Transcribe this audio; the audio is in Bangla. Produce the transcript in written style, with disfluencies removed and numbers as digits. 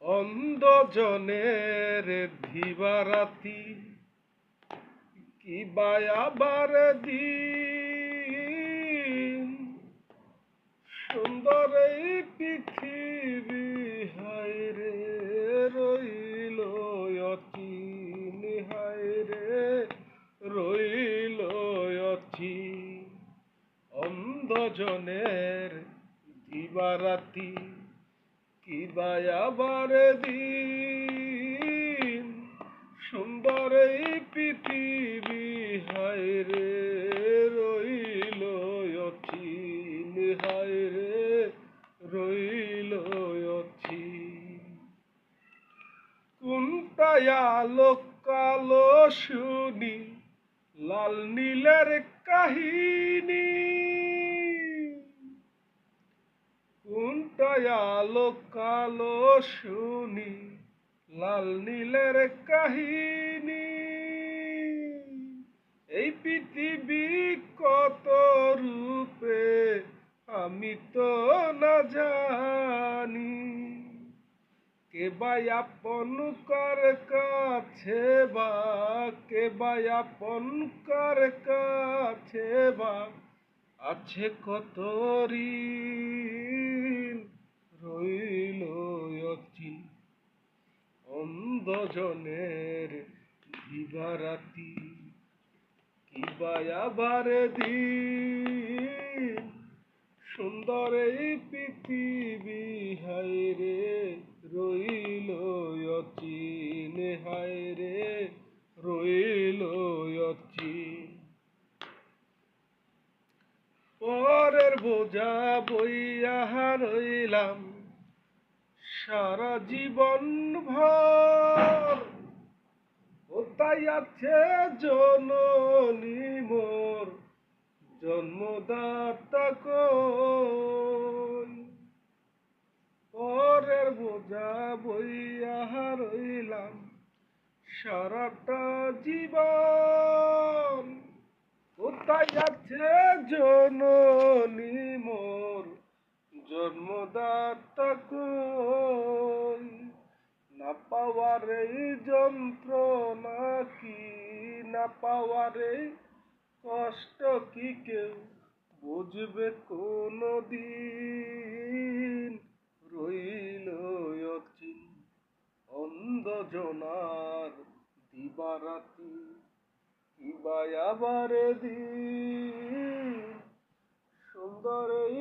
অন্ধজনের দিবারাতি কিবা আবার দিন, সুন্দর এই পৃথিবী হায়রে রইল অচিন, হায়রে রইল অচিন। অন্ধজনের দিবারাতি কিবা আবার দিন, সুন্দর এই পৃথিবী হায়রে রইল অচিন, হায়রে রইল অচিন। কোনটায় আলো কালো শুনি লাল নীলের কাহিনী, কোনটায় আলো কালো শুনি লাল নীলের কাহিনী। এই পৃথিবী কত রূপে আমি তো না জানি, কে বা আপন কার কাছে বা, কে বা আপন কার কাছে বা আছে কত ঋণ রইল অচিন। অন্ধজনের দিবারাতি কিবা আবার দিন, সুন্দর এই পৃথিবী হায়রে রইল অচিন, হায়রে রইল অচিন। পরের বোঝা বইয়া রইলাম সারা জীবন ভর, কোথায় আছে জননী মোর জন্মদাতা কই। পরের বোঝা বইয়া রইলাম সারাটা জীবন, কোথায় আছে জননী মোর জন্মদাতা কই। না পাওয়ার এই যন্ত্রণা কি, না পাওয়ার এই কষ্ট কি কেউ বুঝবে কোনো দিন রইল অচিন। অন্ধজনার দিবারাতি কিবা আবার দিন, সুন্দর